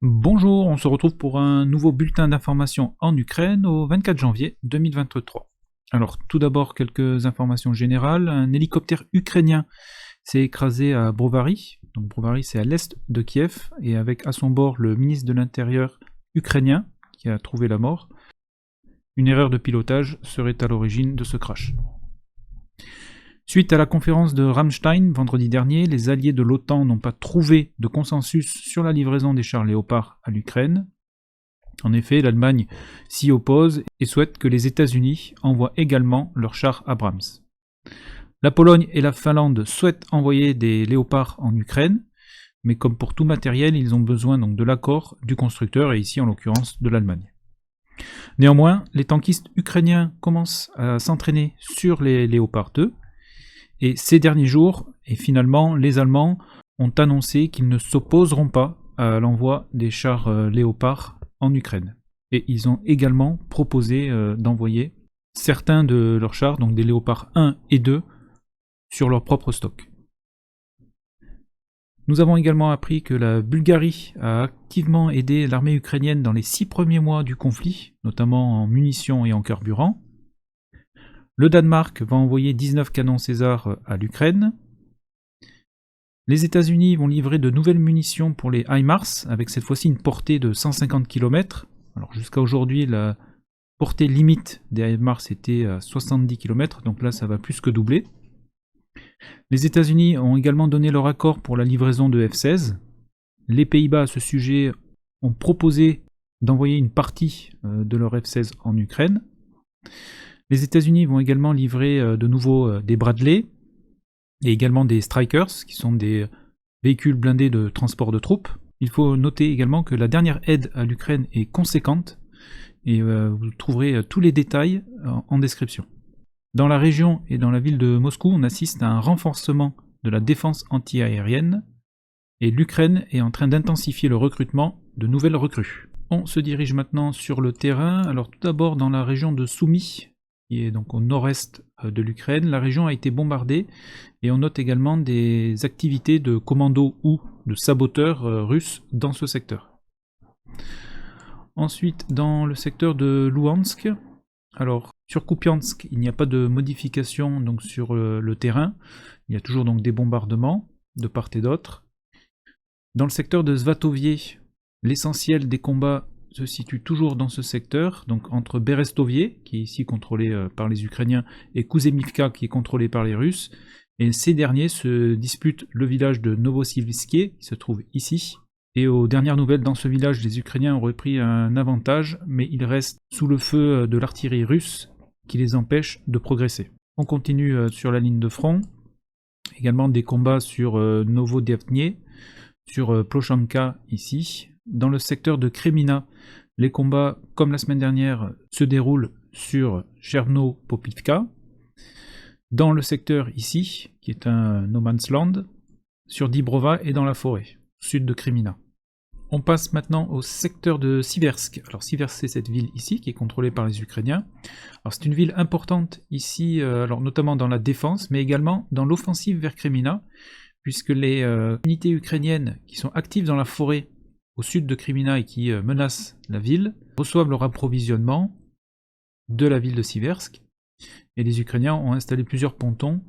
Bonjour, on se retrouve pour un nouveau bulletin d'information en Ukraine au 24 janvier 2023. Alors tout d'abord quelques informations générales. Un hélicoptère ukrainien s'est écrasé à Brovary. Donc Brovary c'est à l'est de Kiev et avec à son bord le ministre de l'Intérieur ukrainien qui a trouvé la mort. Une erreur de pilotage serait à l'origine de ce crash. Suite à la conférence de Ramstein vendredi dernier, les alliés de l'OTAN n'ont pas trouvé de consensus sur la livraison des chars Léopard à l'Ukraine. En effet, l'Allemagne s'y oppose et souhaite que les États-Unis envoient également leurs chars Abrams. La Pologne et la Finlande souhaitent envoyer des Léopards en Ukraine, mais comme pour tout matériel, ils ont besoin donc de l'accord du constructeur et ici en l'occurrence de l'Allemagne. Néanmoins, les tankistes ukrainiens commencent à s'entraîner sur les Léopard 2. Et ces derniers jours, et finalement, les Allemands ont annoncé qu'ils ne s'opposeront pas à l'envoi des chars Léopard en Ukraine. Et ils ont également proposé d'envoyer certains de leurs chars, donc des Léopard 1 et 2, sur leur propre stock. Nous avons également appris que la Bulgarie a activement aidé l'armée ukrainienne dans les 6 premiers mois du conflit, notamment en munitions et en carburant. Le Danemark va envoyer 19 canons César à l'Ukraine. Les États-Unis vont livrer de nouvelles munitions pour les HIMARS, avec cette fois-ci une portée de 150 km. Alors jusqu'à aujourd'hui, la portée limite des HIMARS était à 70 km, donc là ça va plus que doubler. Les États-Unis ont également donné leur accord pour la livraison de F-16. Les Pays-Bas à ce sujet ont proposé d'envoyer une partie de leur F-16 en Ukraine. Les États-Unis vont également livrer de nouveau des Bradley et également des Strykers, qui sont des véhicules blindés de transport de troupes. Il faut noter également que la dernière aide à l'Ukraine est conséquente et vous trouverez tous les détails en description. Dans la région et dans la ville de Moscou, on assiste à un renforcement de la défense anti-aérienne et l'Ukraine est en train d'intensifier le recrutement de nouvelles recrues. On se dirige maintenant sur le terrain. Alors tout d'abord dans la région de Soumy, qui est donc au nord-est de l'Ukraine. La région a été bombardée et on note également des activités de commandos ou de saboteurs russes dans ce secteur. Ensuite, dans le secteur de Louhansk, alors sur Kupiansk, il n'y a pas de modification donc, sur le terrain. Il y a toujours donc des bombardements de part et d'autre. Dans le secteur de Svatovier, l'essentiel des combats se situe toujours dans ce secteur, donc entre Berestovier, qui est ici contrôlé par les Ukrainiens, et Kuzemivka, qui est contrôlé par les Russes. Et ces derniers se disputent le village de Novosibirsk, qui se trouve ici. Et aux dernières nouvelles, dans ce village, les Ukrainiens auraient pris un avantage, mais ils restent sous le feu de l'artillerie russe, qui les empêche de progresser. On continue sur la ligne de front. Également des combats sur Novodevnie, sur Plochanka ici. Dans le secteur de Kremina, les combats, comme la semaine dernière, se déroulent sur Cherno-Popivka. Dans le secteur ici, qui est un no man's land, sur Dibrova et dans la forêt, au sud de Kremina. On passe maintenant au secteur de Siversk. Alors Siversk, c'est cette ville ici, qui est contrôlée par les Ukrainiens. Alors c'est une ville importante ici, alors notamment dans la défense, mais également dans l'offensive vers Kremina, puisque les unités ukrainiennes qui sont actives dans la forêt au sud de Kremina et qui menacent la ville, reçoivent leur approvisionnement de la ville de Siversk. Et les Ukrainiens ont installé plusieurs pontons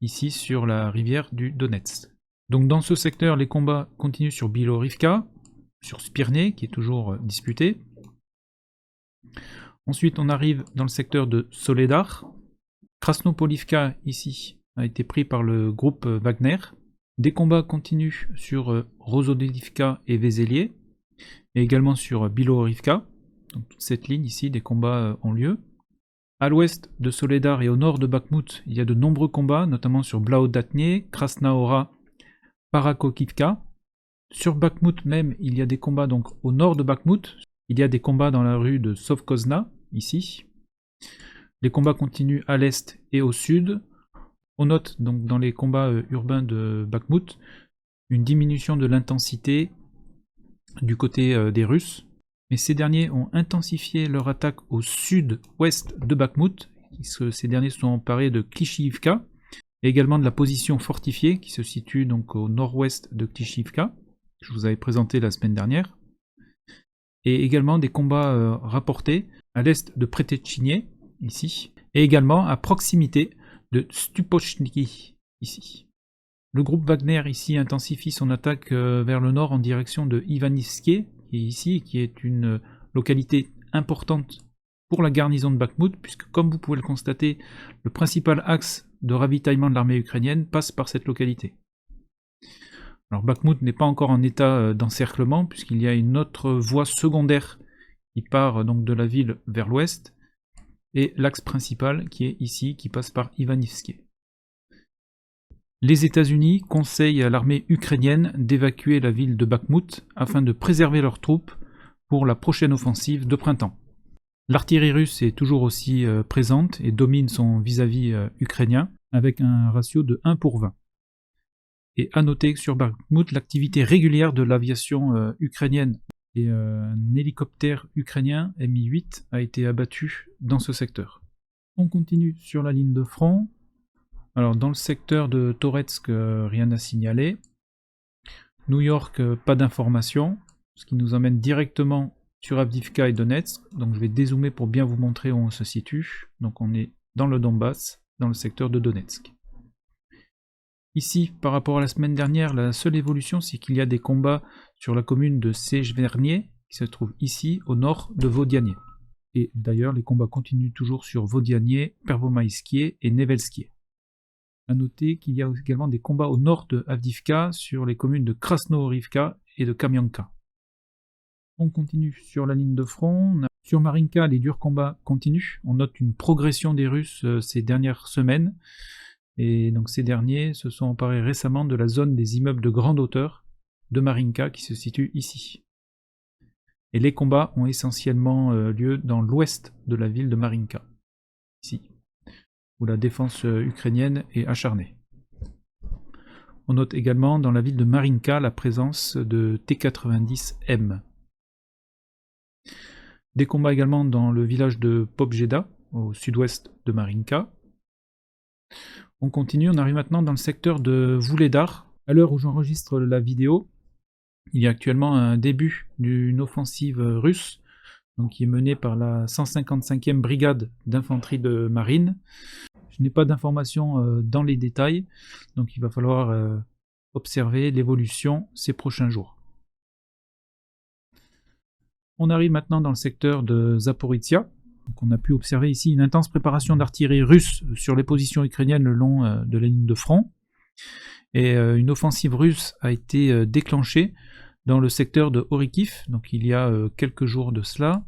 ici sur la rivière du Donetsk. Donc dans ce secteur, les combats continuent sur Bilorivka, sur Spirne, qui est toujours disputé. Ensuite, on arrive dans le secteur de Soledar. Krasnopolivka, ici, a été pris par le groupe Wagner. Des combats continuent sur Rozhodivka et Vézelier, et également sur Bilorivka. Donc toute cette ligne ici, des combats ont lieu. À l'ouest de Soledar et au nord de Bakhmut, il y a de nombreux combats, notamment sur Blaodatne, Krasnaora, Parakokivka. Sur Bakhmut même, il y a des combats donc au nord de Bakhmut. Il y a des combats dans la rue de Sovkozna, ici. Les combats continuent à l'est et au sud. On note donc dans les combats urbains de Bakhmut une diminution de l'intensité du côté des Russes, mais ces derniers ont intensifié leur attaque au sud-ouest de Bakhmut. Ces derniers se sont emparés de Klishivka et également de la position fortifiée qui se situe donc au nord-ouest de Klishivka, que je vous avais présenté la semaine dernière. et également des combats rapportés à l'est de Przetchigny, ici, et également à proximité de Stupochniki, ici. Le groupe Wagner ici intensifie son attaque vers le nord en direction de Ivanivske, qui est ici, qui est une localité importante pour la garnison de Bakhmout, puisque comme vous pouvez le constater, le principal axe de ravitaillement de l'armée ukrainienne passe par cette localité. Alors Bakhmout n'est pas encore en état d'encerclement, puisqu'il y a une autre voie secondaire qui part donc de la ville vers l'ouest, et l'axe principal qui est ici, qui passe par Ivanivske. Les États-Unis conseillent à l'armée ukrainienne d'évacuer la ville de Bakhmout afin de préserver leurs troupes pour la prochaine offensive de printemps. L'artillerie russe est toujours aussi présente et domine son vis-à-vis ukrainien avec un ratio de 1 pour 20. Et à noter que sur Bakhmout, l'activité régulière de l'aviation ukrainienne et un hélicoptère ukrainien Mi-8 a été abattu dans ce secteur. On continue sur la ligne de front. Alors dans le secteur de Toretsk, rien à signaler. New York, pas d'informations, ce qui nous emmène directement sur Avdiivka et Donetsk. Donc je vais dézoomer pour bien vous montrer où on se situe. Donc on est dans le Donbass, dans le secteur de Donetsk. Ici, par rapport à la semaine dernière, la seule évolution, c'est qu'il y a des combats sur la commune de Sejvernier, qui se trouve ici, au nord de Vodiane. Et d'ailleurs, les combats continuent toujours sur Vodiane, Pervomaïskie et Nevelski. A noter qu'il y a également des combats au nord de Avdiivka sur les communes de Krasnohorivka et de Kamianka. On continue sur la ligne de front. Sur Marinka, les durs combats continuent. On note une progression des Russes ces dernières semaines. Et donc ces derniers se sont emparés récemment de la zone des immeubles de grande hauteur de Marinka qui se situe ici. Et les combats ont essentiellement lieu dans l'ouest de la ville de Marinka, ici, où la défense ukrainienne est acharnée. On note également dans la ville de Marinka la présence de T-90M. Des combats également dans le village de Pobjeda, au sud-ouest de Marinka. On continue, on arrive maintenant dans le secteur de Vuhledar. À l'heure où j'enregistre la vidéo, il y a actuellement un début d'une offensive russe, donc qui est menée par la 155e brigade d'infanterie de marine. Je n'ai pas d'informations dans les détails, donc il va falloir observer l'évolution ces prochains jours. On arrive maintenant dans le secteur de Zaporizhia. Donc on a pu observer ici une intense préparation d'artillerie russe sur les positions ukrainiennes le long de la ligne de front. Et une offensive russe a été déclenchée dans le secteur de Orikhiv, donc il y a quelques jours de cela.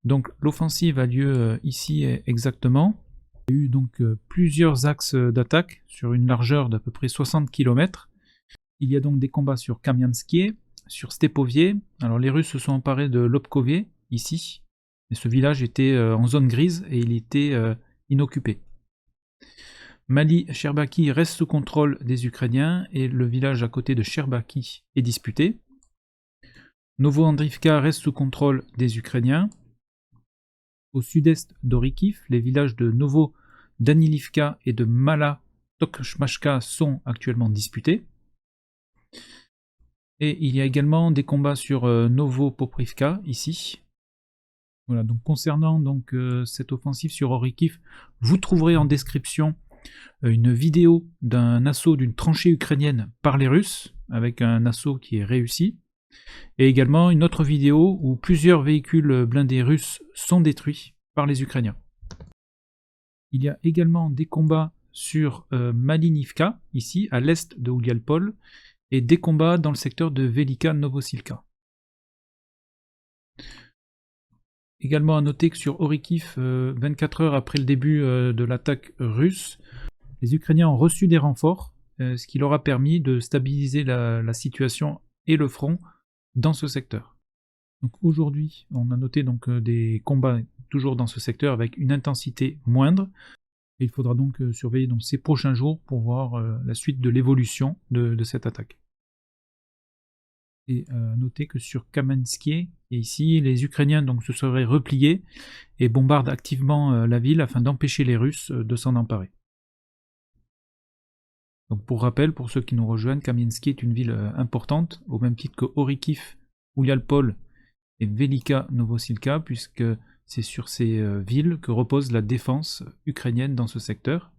Donc l'offensive a lieu ici exactement. Il y a eu donc plusieurs axes d'attaque sur une largeur d'à peu près 60 km. Il y a donc des combats sur Kamianskié, sur Stepovie. Alors les Russes se sont emparés de Lobkovie, ici. Et ce village était en zone grise et il était inoccupé. Mali-Sherbaki reste sous contrôle des Ukrainiens et le village à côté de Sherbaki est disputé. Novo-Andrivka reste sous contrôle des Ukrainiens. Au sud-est d'Orikhiv, les villages de Novo-Danilivka et de Mala-Tokmashka sont actuellement disputés. Et il y a également des combats sur Novo-Poprivka, ici. Voilà, donc concernant cette offensive sur Orikhiv, vous trouverez en description une vidéo d'un assaut d'une tranchée ukrainienne par les Russes, avec un assaut qui est réussi, et également une autre vidéo où plusieurs véhicules blindés russes sont détruits par les Ukrainiens. Il y a également des combats sur Malinivka, ici, à l'est de Oulialpol, et des combats dans le secteur de Velika-Novosilka. Également à noter que sur Orikhiv, 24 heures après le début de l'attaque russe, les Ukrainiens ont reçu des renforts, ce qui leur a permis de stabiliser la situation et le front dans ce secteur. Donc aujourd'hui, on a noté des combats toujours dans ce secteur avec une intensité moindre. Et il faudra donc surveiller ces prochains jours pour voir la suite de l'évolution de cette attaque. Et notez que sur Kamianskié, et ici, les Ukrainiens se seraient repliés et bombardent activement la ville afin d'empêcher les Russes de s'en emparer. Donc pour rappel, pour ceux qui nous rejoignent, Kamianskié est une ville importante, au même titre que Orikhiv, Oulialpol et Velika Novosilka, puisque c'est sur ces villes que repose la défense ukrainienne dans ce secteur,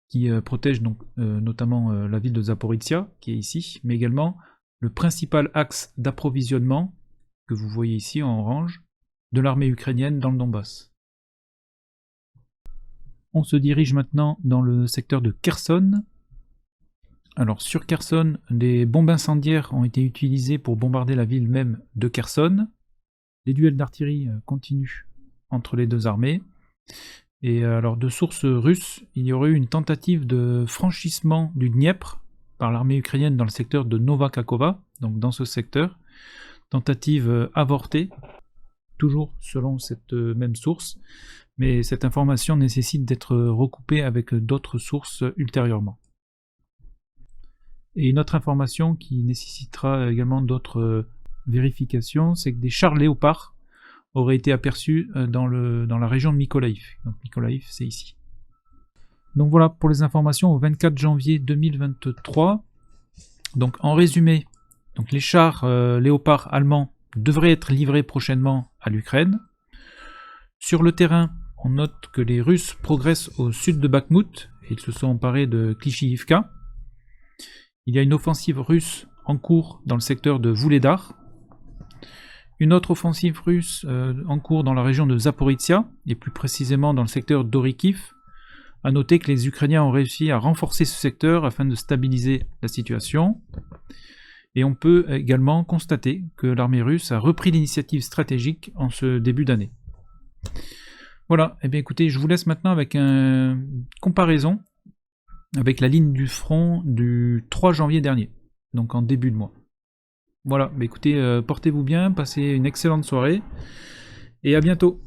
qui protège donc notamment la ville de Zaporizhia, qui est ici, mais également le principal axe d'approvisionnement, que vous voyez ici en orange, de l'armée ukrainienne dans le Donbass. On se dirige maintenant dans le secteur de Kherson. Alors sur Kherson, des bombes incendiaires ont été utilisées pour bombarder la ville même de Kherson. Les duels d'artillerie continuent entre les deux armées. Et alors de sources russes, il y aurait eu une tentative de franchissement du Dniepr par l'armée ukrainienne dans le secteur de Nova Kakhovka, donc dans ce secteur. Tentative avortée, toujours selon cette même source, mais cette information nécessite d'être recoupée avec d'autres sources ultérieurement. Et une autre information qui nécessitera également d'autres vérifications, c'est que des chars léopards auraient été aperçus dans la région de Mykolaïv. Donc Mykolaïv, c'est ici. Donc voilà pour les informations au 24 janvier 2023. Donc en résumé, donc les chars léopards allemands devraient être livrés prochainement à l'Ukraine. Sur le terrain, on note que les Russes progressent au sud de Bakhmout et ils se sont emparés de Klishchiivka. Il y a une offensive russe en cours dans le secteur de Vuhledar. Une autre offensive russe en cours dans la région de Zaporizhia, et plus précisément dans le secteur d'Orikiv. A noter que les Ukrainiens ont réussi à renforcer ce secteur afin de stabiliser la situation. Et on peut également constater que l'armée russe a repris l'initiative stratégique en ce début d'année. Voilà, et bien écoutez, je vous laisse maintenant avec une comparaison avec la ligne du front du 3 janvier dernier, donc en début de mois. Voilà, bah écoutez, portez-vous bien, passez une excellente soirée, et à bientôt.